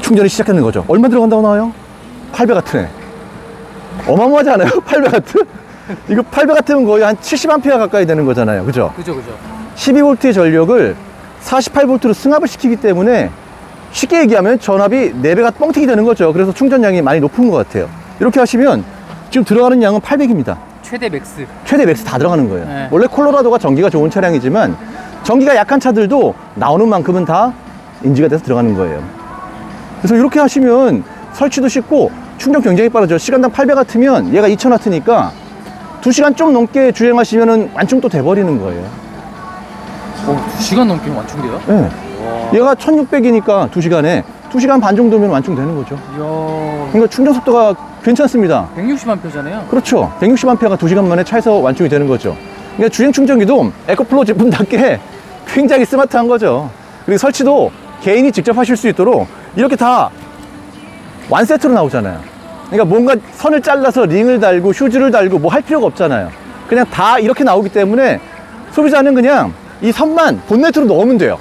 충전이 시작하는 거죠. 얼마 들어간다고 나와요? 800W. 어마어마하지 않아요? 800W? 이거 800W면 거의 한 70A 가까이 되는 거잖아요. 그죠? 그죠. 12V의 전력을 48V로 승합을 시키기 때문에 쉽게 얘기하면 전압이 4배가 뻥튀기 되는 거죠. 그래서 충전량이 많이 높은 것 같아요. 이렇게 하시면 지금 들어가는 양은 800입니다. 최대 맥스. 최대 맥스 다 들어가는 거예요. 네. 원래 콜로라도가 전기가 좋은 차량이지만 전기가 약한 차들도 나오는 만큼은 다 인지가 돼서 들어가는 거예요. 그래서 이렇게 하시면 설치도 쉽고 충전 굉장히 빠르죠. 시간당 800W면 얘가 2000W니까 2시간 좀 넘게 주행하시면 완충도 돼버리는 거예요. 2시간 넘게 완충돼요? 네. 얘가 1600이니까 2시간에 2시간 반 정도면 완충되는 거죠. 이야. 그러니까 충전 속도가 괜찮습니다. 160A잖아요. 그렇죠. 160A가 2시간 만에 차에서 완충이 되는 거죠. 그러니까 주행 충전기도 에코플로우 제품답게 굉장히 스마트한 거죠. 그리고 설치도 개인이 직접 하실 수 있도록 이렇게 다 완세트로 나오잖아요. 그러니까 뭔가 선을 잘라서 링을 달고 휴즈를 달고 뭐 할 필요가 없잖아요. 그냥 다 이렇게 나오기 때문에 소비자는 그냥 이 선만 본네트로 넣으면 돼요.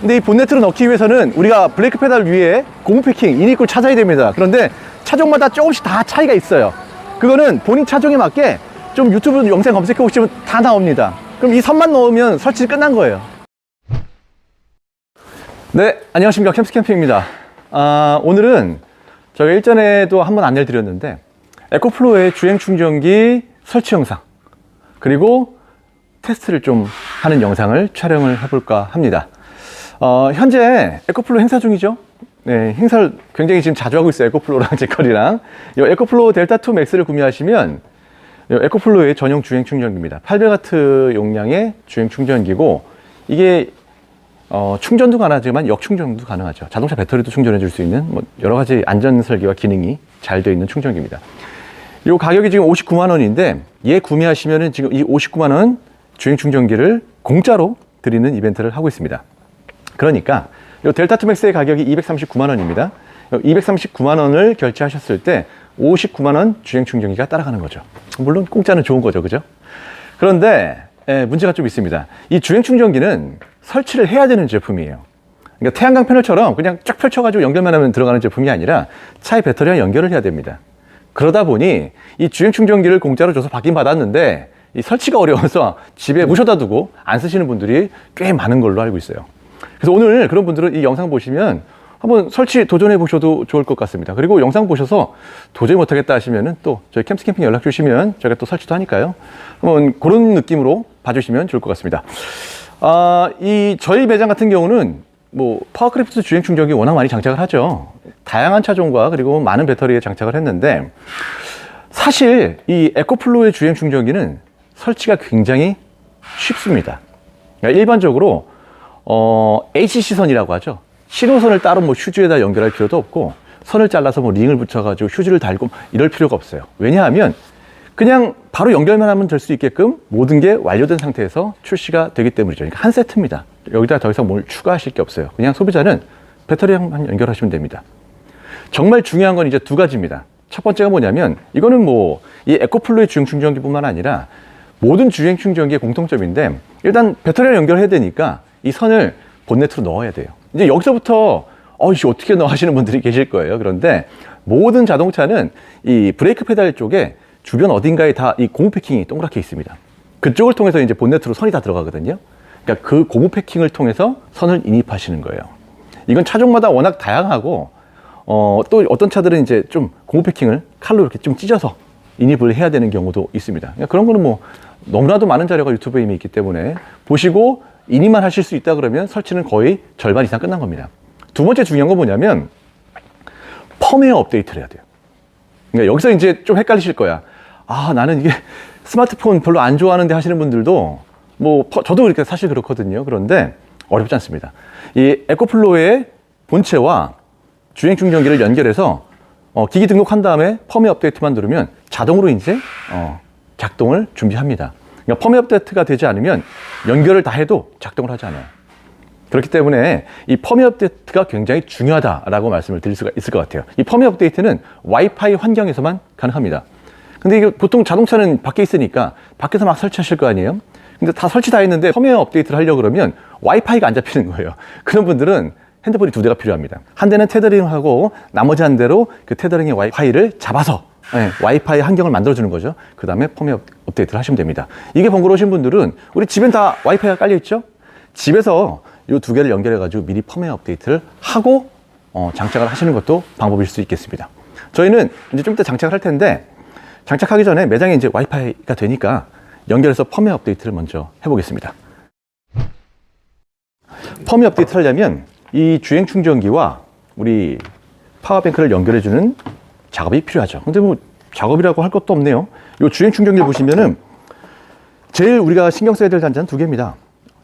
근데 이 본네트로 넣기 위해서는 우리가 브레이크 페달 위에 고무 패킹, 이니꿀 찾아야 됩니다. 그런데 차종마다 조금씩 다 차이가 있어요. 그거는 본인 차종에 맞게 좀 유튜브 영상 검색해 보시면 다 나옵니다. 그럼 이 선만 넣으면 설치 끝난 거예요. 네, 안녕하십니까. 캠스캠핑입니다. 오늘은 저희가 일전에도 한번 안내를 드렸는데 에코플로우의 주행 충전기 설치 영상 그리고 테스트를 좀 하는 영상을 촬영을 해볼까 합니다. 현재 에코플로우 행사 중이죠. 네, 행사를 굉장히 지금 자주 하고 있어요. 에코플로우랑 제컬이랑. 이 에코플로우 델타2 맥스를 구매하시면 에코플로우의 전용 주행 충전기입니다. 800W 용량의 주행 충전기고 이게 충전도 가능하지만 역충전도 가능하죠. 자동차 배터리도 충전해 줄 수 있는 뭐 여러 가지 안전 설계와 기능이 잘 되어 있는 충전기입니다. 이 가격이 지금 59만 원인데 얘 구매하시면은 지금 이 59만 원 주행 충전기를 공짜로 드리는 이벤트를 하고 있습니다. 그러니까 이 델타2 맥스의 가격이 239만 원입니다. 239만 원을 결제하셨을 때 59만 원 주행 충전기가 따라가는 거죠. 물론 공짜는 좋은 거죠. 그죠? 그런데 문제가 좀 있습니다. 이 주행 충전기는 설치를 해야 되는 제품이에요. 그러니까 태양광 패널처럼 그냥 쫙 펼쳐가지고 연결만 하면 들어가는 제품이 아니라 차의 배터리와 연결을 해야 됩니다. 그러다 보니 이 주행 충전기를 공짜로 줘서 받긴 받았는데 이 설치가 어려워서 집에 모셔다 두고 안 쓰시는 분들이 꽤 많은 걸로 알고 있어요. 그래서 오늘 그런 분들은 이 영상 보시면 한번 설치 도전해 보셔도 좋을 것 같습니다. 그리고 영상 보셔서 도저히 못하겠다 하시면은 또 저희 캠스캠핑 연락 주시면 저희가 또 설치도 하니까요. 한번 그런 느낌으로 봐주시면 좋을 것 같습니다. 저희 매장 같은 경우는 뭐 파워크래프트 주행 충전기 워낙 많이 장착을 하죠. 다양한 차종과 그리고 많은 배터리에 장착을 했는데 사실 이 에코플로우의 주행 충전기는 설치가 굉장히 쉽습니다. 그러니까 일반적으로 HC 선이라고 하죠. 신호선을 따로 뭐 휴즈에다 연결할 필요도 없고 선을 잘라서 뭐 링을 붙여가지고 휴즈를 달고 이럴 필요가 없어요. 왜냐하면 그냥 바로 연결만 하면 될 수 있게끔 모든 게 완료된 상태에서 출시가 되기 때문이죠. 그러니까 한 세트입니다. 여기다 더 이상 뭘 추가하실 게 없어요. 그냥 소비자는 배터리만 연결하시면 됩니다. 정말 중요한 건 이제 두 가지입니다. 첫 번째가 뭐냐면 이거는 뭐 이 에코플로우의 주행 충전기뿐만 아니라 모든 주행 충전기의 공통점인데 일단 배터리를 연결해야 되니까 이 선을 본네트로 넣어야 돼요. 이제 여기서부터 이씨 어떻게 넣어 하시는 분들이 계실 거예요. 그런데 모든 자동차는 이 브레이크 페달 쪽에 주변 어딘가에 다 이 고무 패킹이 동그랗게 있습니다. 그쪽을 통해서 이제 본네트로 선이 다 들어가거든요. 그러니까 그 고무 패킹을 통해서 선을 인입하시는 거예요. 이건 차종마다 워낙 다양하고 또 어떤 차들은 이제 좀 고무 패킹을 칼로 이렇게 좀 찢어서 인입을 해야 되는 경우도 있습니다. 그러니까 그런 거는 뭐 너무나도 많은 자료가 유튜브에 이미 있기 때문에 보시고 인입만 하실 수 있다 그러면 설치는 거의 절반 이상 끝난 겁니다. 두 번째 중요한 건 뭐냐면 펌웨어 업데이트를 해야 돼요. 그러니까 여기서 이제 좀 헷갈리실 거야. 나는 이게 스마트폰 별로 안 좋아하는데 하시는 분들도 뭐 저도 그렇게 사실 그렇거든요. 그런데 어렵지 않습니다. 이 에코플로우의 본체와 주행 충전기를 연결해서 기기 등록한 다음에 펌웨어 업데이트만 누르면 자동으로 이제 작동을 준비합니다. 그러니까 펌웨어 업데이트가 되지 않으면 연결을 다 해도 작동을 하지 않아요. 그렇기 때문에 이 펌웨어 업데이트가 굉장히 중요하다라고 말씀을 드릴 수가 있을 것 같아요. 이 펌웨어 업데이트는 와이파이 환경에서만 가능합니다. 근데 이게 보통 자동차는 밖에 있으니까 밖에서 막 설치하실 거 아니에요? 근데 다 설치 다 했는데 펌웨어 업데이트를 하려고 그러면 와이파이가 안 잡히는 거예요. 그런 분들은 핸드폰이 두 대가 필요합니다. 한 대는 테더링하고 나머지 한 대로 그 테더링의 와이파이를 잡아서 와이파이 환경을 만들어주는 거죠. 그 다음에 펌웨어 업데이트를 하시면 됩니다. 이게 번거로우신 분들은 우리 집엔 다 와이파이가 깔려 있죠. 집에서 이 두 개를 연결해가지고 미리 펌웨어 업데이트를 하고 장착을 하시는 것도 방법일 수 있겠습니다. 저희는 이제 좀 이따 장착을 할 텐데 장착하기 전에 매장에 이제 와이파이가 되니까 연결해서 펌웨어 업데이트를 먼저 해보겠습니다. 펌웨어 업데이트를 하려면 이 주행 충전기와 우리 파워뱅크를 연결해주는 작업이 필요하죠. 근데 뭐 작업이라고 할 것도 없네요. 이 주행 충전기를 보시면은 제일 우리가 신경 써야 될 단자는 두 개입니다.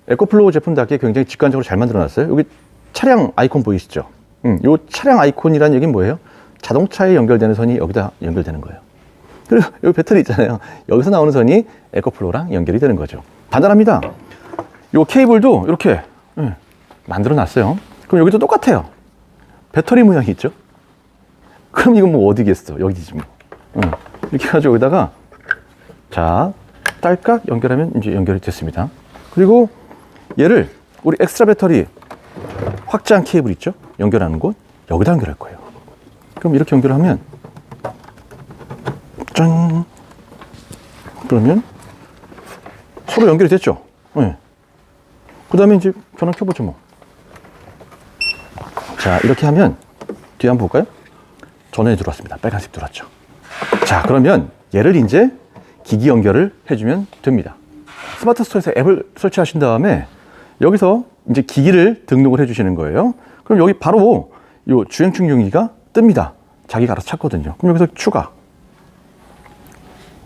에코플로우 제품답게 굉장히 직관적으로 잘 만들어놨어요. 여기 차량 아이콘 보이시죠? 이 차량 아이콘이라는 얘기는 뭐예요? 자동차에 연결되는 선이 여기다 연결되는 거예요. 그리고 여기 배터리 있잖아요. 여기서 나오는 선이 에코플로우랑 연결이 되는 거죠. 간단합니다. 이 케이블도 이렇게 만들어놨어요. 그럼 여기도 똑같아요. 배터리 모양이 있죠? 그럼 이건 뭐 어디겠어? 여기지 뭐. 이렇게 해가지고 여기다가 자 딸깍 연결하면 이제 연결이 됐습니다. 그리고 얘를 우리 엑스트라 배터리 확장 케이블 있죠? 연결하는 곳 여기다 연결할 거예요. 그럼 이렇게 연결하면 짠 그러면 서로 연결이 됐죠? 네. 그 다음에 이제 전원 켜보죠 뭐. 자 이렇게 하면 뒤에 한번 볼까요? 전원이 들어왔습니다. 빨간색 들어왔죠. 자 그러면 얘를 이제 기기 연결을 해주면 됩니다. 스마트 스토어에서 앱을 설치하신 다음에 여기서 이제 기기를 등록을 해주시는 거예요. 그럼 여기 바로 이 주행 충전기가 뜹니다. 자기가 알아서 찾거든요. 그럼 여기서 추가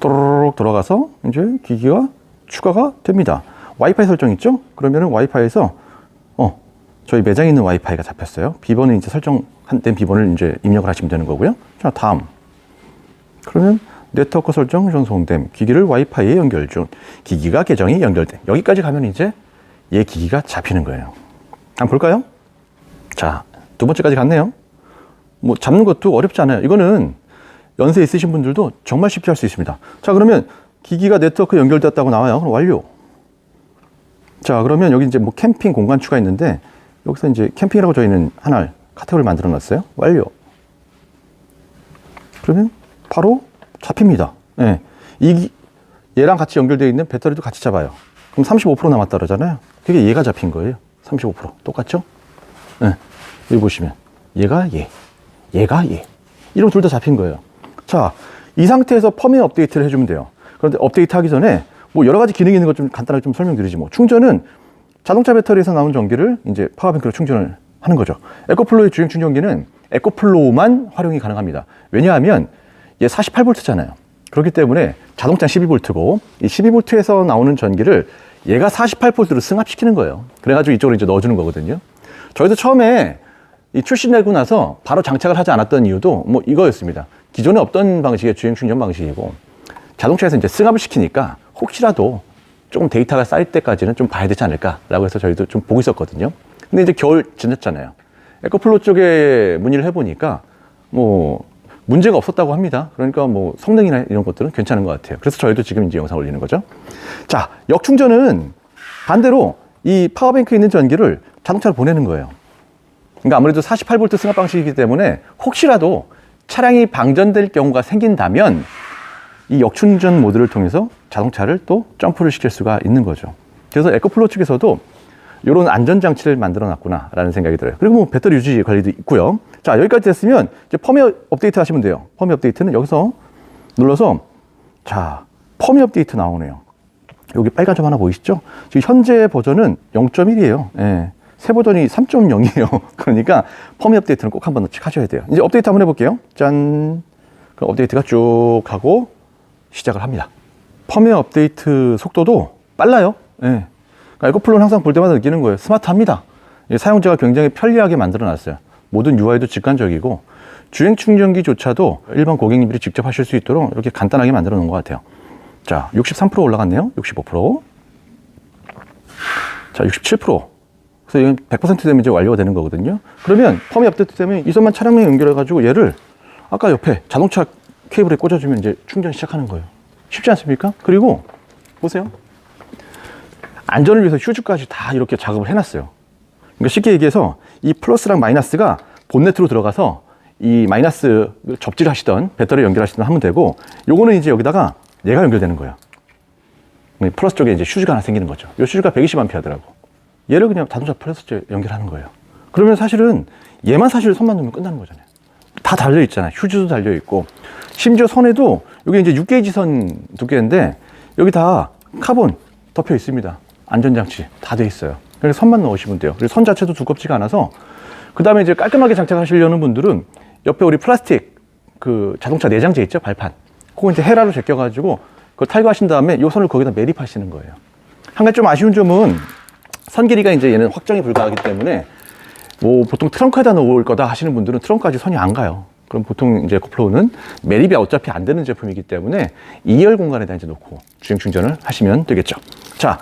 또르륵 들어가서 이제 기기가 추가가 됩니다. 와이파이 설정 있죠? 그러면은 와이파이에서 저희 매장에 있는 와이파이가 잡혔어요. 비번은 이제 설정된 비번을 이제 입력을 하시면 되는 거고요. 자 다음 그러면 네트워크 설정 전송됨 기기를 와이파이에 연결 중 기기가 계정이 연결됨 여기까지 가면 이제 얘 기기가 잡히는 거예요. 한번 볼까요? 자 두 번째까지 갔네요. 뭐 잡는 것도 어렵지 않아요. 이거는 연세 있으신 분들도 정말 쉽게 할 수 있습니다. 자 그러면 기기가 네트워크 연결됐다고 나와요. 그럼 완료. 자 그러면 여기 이제 뭐 캠핑 공간 추가 있는데 여기서 이제 캠핑이라고 저희는 하나 카테고리를 만들어 놨어요. 완료. 그러면 바로 잡힙니다. 네. 얘랑 같이 연결되어 있는 배터리도 같이 잡아요. 그럼 35% 남았다 그러잖아요. 그게 얘가 잡힌 거예요. 35% 똑같죠? 네. 여기 보시면 얘가 얘가 얘 이러면 둘 다 잡힌 거예요. 자, 이 상태에서 펌웨어 업데이트를 해주면 돼요. 그런데 업데이트 하기 전에 뭐 여러 가지 기능이 있는 거 좀 간단하게 좀 설명드리지 뭐. 충전은 자동차 배터리에서 나오는 전기를 이제 파워뱅크로 충전을 하는 거죠. 에코플로우의 주행 충전기는 에코플로우만 활용이 가능합니다. 왜냐하면 얘 48V잖아요. 그렇기 때문에 자동차 12V고 이 12V에서 나오는 전기를 얘가 48V로 승합시키는 거예요. 그래가지고 이쪽으로 이제 넣어주는 거거든요. 저희도 처음에 이 출시되고 나서 바로 장착을 하지 않았던 이유도 뭐 이거였습니다. 기존에 없던 방식의 주행 충전 방식이고 자동차에서 이제 승합을 시키니까 혹시라도 조금 데이터가 쌓일 때까지는 좀 봐야 되지 않을까라고 해서 저희도 좀 보고 있었거든요. 근데 이제 겨울 지났잖아요. 에코플로우 쪽에 문의를 해보니까 뭐 문제가 없었다고 합니다. 그러니까 뭐 성능이나 이런 것들은 괜찮은 것 같아요. 그래서 저희도 지금 이제 영상 올리는 거죠. 자, 역충전은 반대로 이 파워뱅크에 있는 전기를 자동차로 보내는 거예요. 그러니까 아무래도 48V 승합 방식이기 때문에 혹시라도 차량이 방전될 경우가 생긴다면 이 역충전 모드를 통해서 자동차를 또 점프를 시킬 수가 있는 거죠. 그래서 에코플로우 측에서도 이런 안전장치를 만들어 놨구나 라는 생각이 들어요. 그리고 뭐 배터리 유지 관리도 있고요. 자, 여기까지 됐으면 이제 펌웨어 업데이트 하시면 돼요. 펌웨어 업데이트는 여기서 눌러서 자, 펌웨어 업데이트 나오네요. 여기 빨간 점 하나 보이시죠? 지금 현재 버전은 0.1이에요. 예. 새 버전이 3.0이에요. 그러니까 펌웨어 업데이트는 꼭 한번 하셔야 돼요. 이제 업데이트 한번 해볼게요. 짠. 그럼 업데이트가 쭉 하고 시작을 합니다. 펌웨어 업데이트 속도도 빨라요. 예. 그러니까 에코플로우는 항상 볼 때마다 느끼는 거예요. 스마트합니다. 사용자가 굉장히 편리하게 만들어 놨어요. 모든 UI도 직관적이고 주행 충전기조차도 일반 고객님들이 직접 하실 수 있도록 이렇게 간단하게 만들어 놓은 것 같아요. 자, 63% 올라갔네요. 65%. 자, 67%. 그래서 이건 100% 되면 이제 완료가 되는 거거든요. 그러면 펌웨어 업데이트 되면 이 선만 차량에 연결해가지고 얘를 아까 옆에 자동차 케이블에 꽂아주면 이제 충전 시작하는 거예요. 쉽지 않습니까? 그리고 보세요. 안전을 위해서 휴즈까지 다 이렇게 작업을 해놨어요. 그러니까 쉽게 얘기해서 이 플러스랑 마이너스가 본네트로 들어가서 이 마이너스 접지를 하시던 배터리 연결하시던 하면 되고, 요거는 이제 여기다가 얘가 연결되는 거예요. 플러스 쪽에 이제 휴즈가 하나 생기는 거죠. 요 휴즈가 120A더라고. 얘를 그냥 자동차 플러스 쪽에 연결하는 거예요. 그러면 사실은 얘만 사실 선만 놓으면 끝나는 거잖아요. 다 달려 있잖아요. 휴즈도 달려 있고, 심지어 선에도 여기 이제 6게이지 선 두께인데 여기 다 카본 덮여 있습니다. 안전장치 다 돼 있어요. 그래서 선만 넣으시면 돼요. 그리고 선 자체도 두껍지가 않아서, 그 다음에 이제 깔끔하게 장착하시려는 분들은 옆에 우리 플라스틱 그 자동차 내장재 있죠? 발판. 그거 이제 헤라로 제껴가지고 그걸 탈거하신 다음에 이 선을 거기다 매립하시는 거예요. 한 가지 좀 아쉬운 점은 선 길이가 이제 얘는 확정이 불가하기 때문에 뭐 보통 트렁크에다 놓을 거다 하시는 분들은 트렁크까지 선이 안 가요. 그럼 보통 이제 에코플로우는 매립이 어차피 안 되는 제품이기 때문에 2열 공간에다 이제 놓고 주행 충전을 하시면 되겠죠. 자,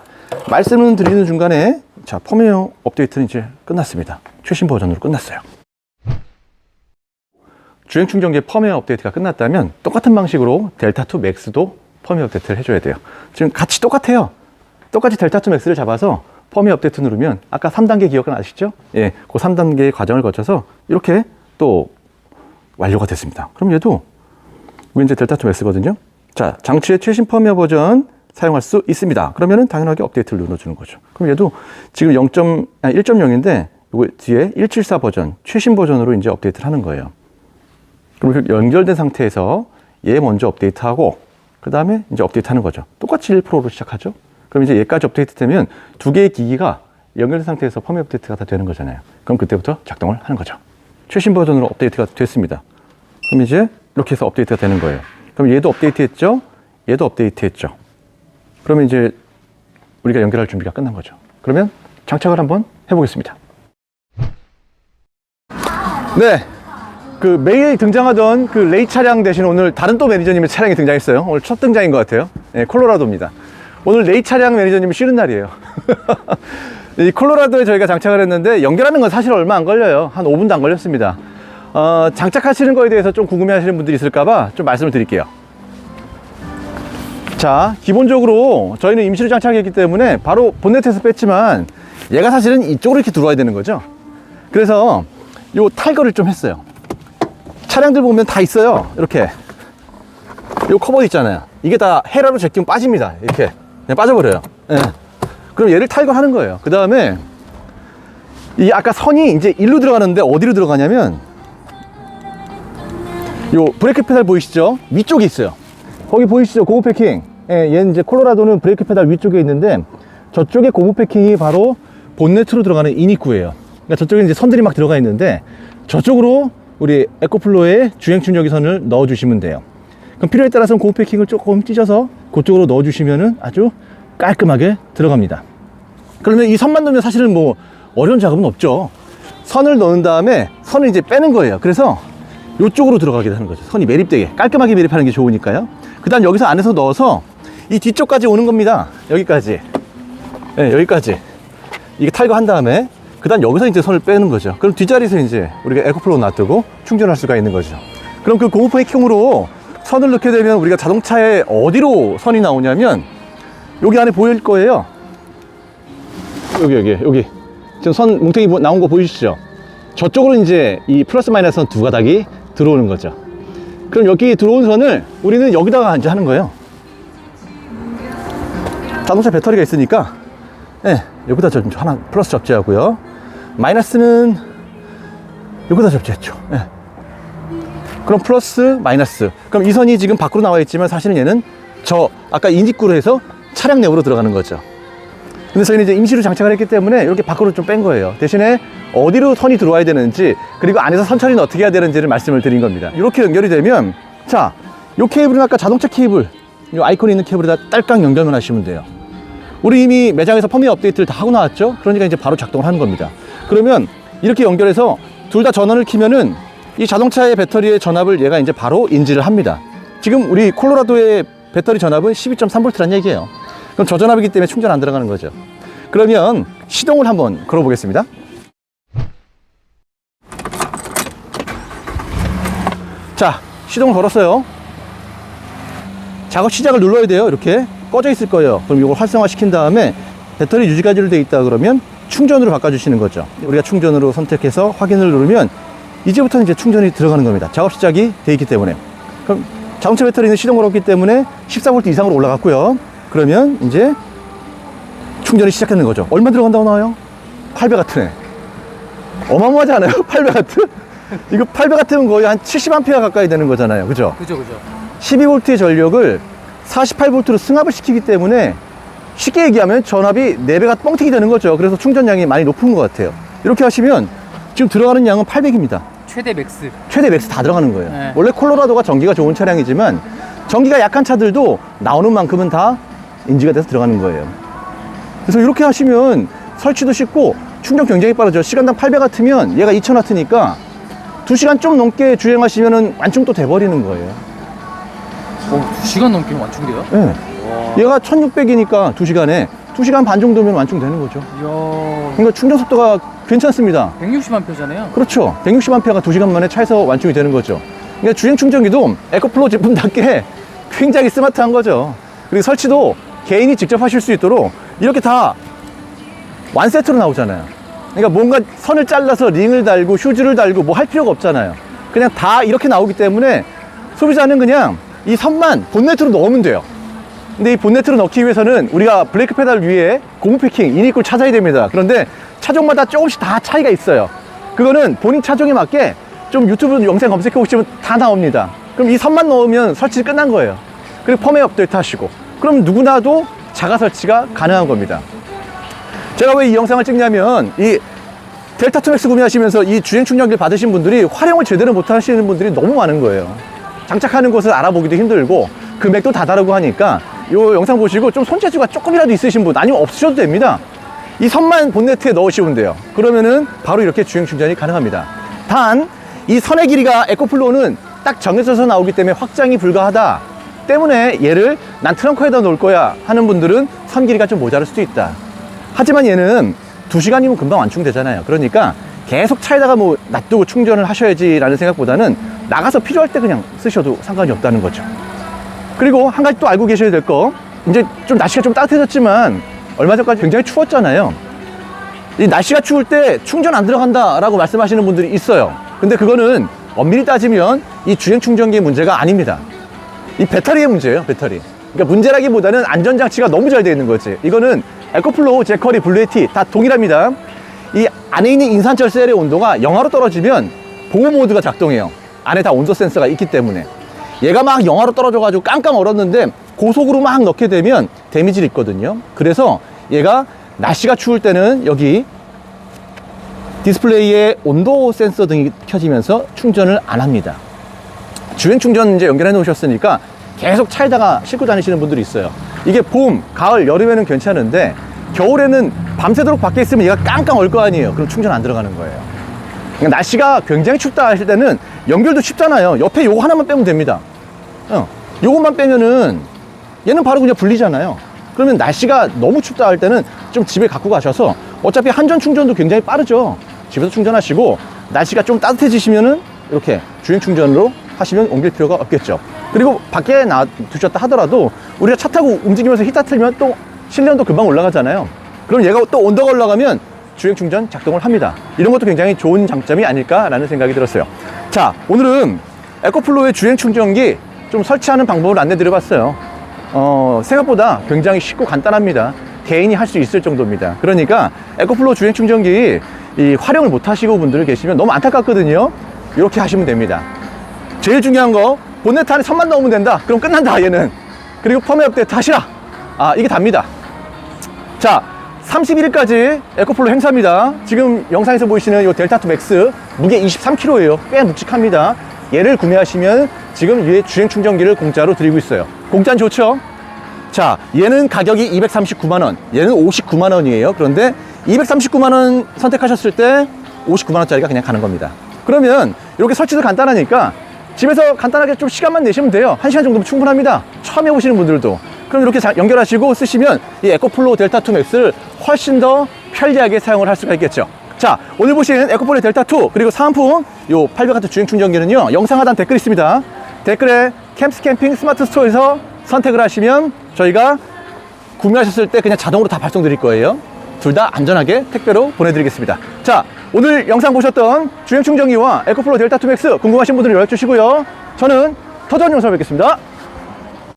말씀을 드리는 중간에 자, 펌웨어 업데이트는 이제 끝났습니다. 최신 버전으로 끝났어요. 주행 충전기의 펌웨어 업데이트가 끝났다면 똑같은 방식으로 델타2 맥스도 펌웨어 업데이트를 해줘야 돼요. 지금 같이 똑같아요. 똑같이 델타2 맥스를 잡아서 펌웨어 업데이트 누르면 아까 3단계 기억나시죠? 예, 그 3단계의 과정을 거쳐서 이렇게 또 완료가 됐습니다. 그럼 얘도 이거 이제 델타2 맥스거든요. 자, 장치의 최신 펌웨어 버전 사용할 수 있습니다. 그러면은 당연하게 업데이트를 눌러주는 거죠. 그럼 얘도 지금 1.0인데 이거 뒤에 174 버전, 최신 버전으로 이제 업데이트를 하는 거예요. 그럼 연결된 상태에서 얘 먼저 업데이트하고 그 다음에 이제 업데이트 하는 거죠. 똑같이 1%로 시작하죠. 그럼 이제 얘까지 업데이트 되면 두 개의 기기가 연결된 상태에서 펌웨어 업데이트가 다 되는 거잖아요. 그럼 그때부터 작동을 하는 거죠. 최신 버전으로 업데이트가 됐습니다. 그럼 이제 이렇게 해서 업데이트가 되는 거예요. 그럼 얘도 업데이트 했죠? 얘도 업데이트 했죠? 그러면 이제 우리가 연결할 준비가 끝난 거죠. 그러면 장착을 한번 해보겠습니다. 네. 그 매일 등장하던 그 레이 차량 대신 오늘 다른 또 매니저님의 차량이 등장했어요. 오늘 첫 등장인 것 같아요. 네, 콜로라도입니다. 오늘 레이 차량 매니저님이 쉬는 날이에요. 이 콜로라도에 저희가 장착을 했는데 연결하는 건 사실 얼마 안 걸려요. 한 5분도 안 걸렸습니다. 장착하시는 거에 대해서 좀 궁금해 하시는 분들이 있을까봐 좀 말씀을 드릴게요. 자, 기본적으로 저희는 임시로 장착했기 때문에 바로 본네트에서 뺐지만 얘가 사실은 이쪽으로 이렇게 들어와야 되는 거죠. 그래서 요 탈거를 좀 했어요. 차량들 보면 다 있어요. 이렇게 요 커버 있잖아요. 이게 다 헤라로 제끼면 빠집니다. 이렇게 그냥 빠져버려요. 예. 그럼 얘를 탈거하는 거예요. 그 다음에 이 아까 선이 이제 일로 들어가는데 어디로 들어가냐면 요 브레이크 페달 보이시죠? 위쪽에 있어요. 거기 보이시죠? 고무 패킹. 예, 얘는 이제 콜로라도는 브레이크 페달 위쪽에 있는데 저쪽에 고무 패킹이 바로 본네트로 들어가는 인입구예요. 그러니까 저쪽에 이제 선들이 막 들어가 있는데 저쪽으로 우리 에코플로우에 주행 충전기 선을 넣어 주시면 돼요. 그럼 필요에 따라서는 고무 패킹을 조금 찢어서 그쪽으로 넣어 주시면은 아주 깔끔하게 들어갑니다. 그러면 이 선만 넣으면 사실은 뭐 어려운 작업은 없죠. 선을 넣은 다음에 선을 이제 빼는 거예요. 그래서 이쪽으로 들어가게 하는 거죠. 선이 매립되게 깔끔하게 매립하는 게 좋으니까요. 그 다음 여기서 안에서 넣어서 이 뒤쪽까지 오는 겁니다. 여기까지. 네, 여기까지. 이게 탈거한 다음에 그 다음 여기서 이제 선을 빼는 거죠. 그럼 뒷자리에서 이제 우리가 에코플로우 놔두고 충전할 수가 있는 거죠. 그럼 그 고무 패킹으로 선을 넣게 되면 우리가 자동차에 어디로 선이 나오냐면 여기 안에 보일 거예요. 여기 지금 선 뭉탱이 나온 거 보이시죠? 저쪽으로 이제 이 플러스 마이너스 선 두 가닥이 들어오는 거죠. 그럼 여기 들어온 선을 우리는 여기다가 이제 하는 거예요. 자동차 배터리가 있으니까 네, 여기다 하나 플러스 접지하고요. 마이너스는 여기다 접지했죠. 네. 그럼 플러스 마이너스. 그럼 이 선이 지금 밖으로 나와 있지만 사실은 얘는 저 아까 인직구로 해서 차량 내부로 들어가는 거죠. 근데 저희는 이제 임시로 장착을 했기 때문에 이렇게 밖으로 좀 뺀 거예요. 대신에 어디로 선이 들어와야 되는지 그리고 안에서 선 처리는 어떻게 해야 되는지를 말씀을 드린 겁니다. 이렇게 연결이 되면 자, 요 케이블은 아까 자동차 케이블, 요 아이콘이 있는 케이블에다 딸깍 연결만 하시면 돼요. 우리 이미 매장에서 펌웨어 업데이트를 다 하고 나왔죠? 그러니까 이제 바로 작동을 하는 겁니다. 그러면 이렇게 연결해서 둘 다 전원을 켜면은 이 자동차의 배터리의 전압을 얘가 이제 바로 인지를 합니다. 지금 우리 콜로라도의 배터리 전압은 12.3V라는 얘기예요. 그럼 저전압이기 때문에 충전 안 들어가는 거죠. 그러면 시동을 한번 걸어 보겠습니다. 자, 시동을 걸었어요. 작업 시작을 눌러야 돼요. 이렇게 꺼져 있을 거예요. 그럼 이걸 활성화 시킨 다음에 배터리 유지가지로 되어 있다 그러면 충전으로 바꿔주시는 거죠. 우리가 충전으로 선택해서 확인을 누르면 이제부터는 이제 충전이 들어가는 겁니다. 작업 시작이 돼 있기 때문에. 그럼 자동차 배터리는 시동 걸었기 때문에 14V 이상으로 올라갔고요. 그러면 이제 충전이 시작하는 거죠. 얼마 들어간다고 나와요? 800W. 어마어마하지 않아요? 800W? 이거 800W면 거의 한 70A 가까이 되는 거잖아요. 그죠? 그죠. 12V의 전력을 48V로 승합을 시키기 때문에 쉽게 얘기하면 전압이 4배가 뻥튀기 되는 거죠. 그래서 충전량이 많이 높은 것 같아요. 이렇게 하시면 지금 들어가는 양은 800입니다. 최대 맥스. 최대 맥스 다 들어가는 거예요. 네. 원래 콜로라도가 전기가 좋은 차량이지만 전기가 약한 차들도 나오는 만큼은 다 인지가 돼서 들어가는 거예요. 그래서 이렇게 하시면 설치도 쉽고 충전 굉장히 빠르죠. 시간당 800W면 얘가 2000W니까 2시간 좀 넘게 주행하시면 완충도 돼버리는 거예요. 2시간 넘게 완충돼요? 네. 와. 얘가 1600이니까 2시간에 2시간 반 정도면 완충되는 거죠. 이야. 그러니까 충전 속도가 괜찮습니다. 160A잖아요. 그렇죠. 160A가 2시간 만에 차에서 완충이 되는 거죠. 그러니까 주행 충전기도 에코플로우 제품답게 굉장히 스마트한 거죠. 그리고 설치도 개인이 직접 하실 수 있도록 이렇게 다 완세트로 나오잖아요. 그러니까 뭔가 선을 잘라서 링을 달고 휴즈를 달고 뭐 할 필요가 없잖아요. 그냥 다 이렇게 나오기 때문에 소비자는 그냥 이 선만 본네트로 넣으면 돼요. 근데 이 본네트로 넣기 위해서는 우리가 브레이크 페달 위에 고무 패킹, 인입구를 찾아야 됩니다. 그런데 차종마다 조금씩 다 차이가 있어요. 그거는 본인 차종에 맞게 좀 유튜브 영상 검색해 보시면 다 나옵니다. 그럼 이 선만 넣으면 설치 끝난 거예요. 그리고 펌웨어 업데이트 하시고 그럼 누구나도 자가 설치가 가능한 겁니다. 제가 왜 이 영상을 찍냐면 이 델타2 맥스 구매하시면서 이 주행 충전기를 받으신 분들이 활용을 제대로 못 하시는 분들이 너무 많은 거예요. 장착하는 곳을 알아보기도 힘들고 금액도 다 다르고 하니까 이 영상 보시고 좀 손재주가 조금이라도 있으신 분 아니면 없으셔도 됩니다. 이 선만 본네트에 넣으시면 돼요. 그러면은 바로 이렇게 주행 충전이 가능합니다. 단 이 선의 길이가 에코플로우는 딱 정해져서 나오기 때문에 확장이 불가하다 때문에 얘를 난 트렁크에다 놓을 거야 하는 분들은 선 길이가 좀 모자랄 수도 있다. 하지만 얘는 2시간이면 금방 완충되잖아요. 그러니까 계속 차에다가 뭐 놔두고 충전을 하셔야지 라는 생각보다는 나가서 필요할 때 그냥 쓰셔도 상관이 없다는 거죠. 그리고 한 가지 또 알고 계셔야 될 거, 이제 좀 날씨가 좀 따뜻해졌지만 얼마 전까지 굉장히 추웠잖아요. 이 날씨가 추울 때 충전 안 들어간다 라고 말씀하시는 분들이 있어요. 근데 그거는 엄밀히 따지면 이 주행 충전기의 문제가 아닙니다. 이 배터리의 문제예요. 배터리. 그러니까 문제라기보다는 안전장치가 너무 잘 되어 있는 거지. 이거는 에코플로우, 제커리, 블루에티 다 동일합니다. 이 안에 있는 인산철 셀의 온도가 영하로 떨어지면 보호 모드가 작동해요. 안에 다 온도 센서가 있기 때문에. 얘가 막 영하로 떨어져가지고 깡깡 얼었는데 고속으로 막 넣게 되면 데미지를 입거든요. 그래서 얘가 날씨가 추울 때는 여기 디스플레이에 온도 센서 등이 켜지면서 충전을 안 합니다. 주행 충전 이제 연결해 놓으셨으니까 계속 차에다가 싣고 다니시는 분들이 있어요. 이게 봄, 가을, 여름에는 괜찮은데 겨울에는 밤새도록 밖에 있으면 얘가 깡깡 얼 거 아니에요. 그럼 충전 안 들어가는 거예요. 그러니까 날씨가 굉장히 춥다 하실 때는 연결도 쉽잖아요. 옆에 요거 하나만 빼면 됩니다. 요것만 빼면은 얘는 바로 그냥 분리잖아요. 그러면 날씨가 너무 춥다 할 때는 좀 집에 갖고 가셔서 어차피 한전 충전도 굉장히 빠르죠. 집에서 충전하시고 날씨가 좀 따뜻해지시면은 이렇게 주행 충전으로 하시면 옮길 필요가 없겠죠. 그리고 밖에 놔두셨다 하더라도 우리가 차 타고 움직이면서 히터 틀면 또 실내온도 금방 올라가잖아요. 그럼 얘가 또 온도가 올라가면 주행 충전 작동을 합니다. 이런 것도 굉장히 좋은 장점이 아닐까라는 생각이 들었어요. 자, 오늘은 에코플로우의 주행 충전기 좀 설치하는 방법을 안내 드려봤어요. 생각보다 굉장히 쉽고 간단합니다. 개인이 할 수 있을 정도입니다. 그러니까 에코플로우 주행 충전기 이 활용을 못 하시고 분들 계시면 너무 안타깝거든요. 이렇게 하시면 됩니다. 제일 중요한 거 본네트 안에 선만 넣으면 된다. 그럼 끝난다 얘는. 그리고 펌웨어 업데이트 하시라. 이게 답니다. 자, 31일까지 에코플로우 행사입니다. 지금 영상에서 보이시는 이 델타2 맥스 무게 23kg예요. 꽤 묵직합니다. 얘를 구매하시면 지금 위에 주행 충전기를 공짜로 드리고 있어요. 공짜는 좋죠? 자, 얘는 가격이 239만원, 얘는 59만원이에요. 그런데 239만원 선택하셨을 때 59만원짜리가 그냥 가는 겁니다. 그러면 이렇게 설치도 간단하니까 집에서 간단하게 좀 시간만 내시면 돼요. 1시간 정도면 충분합니다. 처음 해보시는 분들도. 그럼 이렇게 연결하시고 쓰시면 이 에코플로우 델타2 맥스를 훨씬 더 편리하게 사용을 할 수가 있겠죠. 자, 오늘 보신 에코플로우 델타2 그리고 사은품 요 800W 주행 충전기는요, 영상 하단 댓글 있습니다. 댓글에 캠스 캠핑 스마트 스토어에서 선택을 하시면 저희가 구매하셨을 때 그냥 자동으로 다 발송 드릴 거예요. 둘 다 안전하게 택배로 보내드리겠습니다. 자, 오늘 영상 보셨던 주행 충전기와 에코플로 델타 2맥스 궁금하신 분들은 연락 주시고요. 저는 더 좋은 영상을 뵙겠습니다.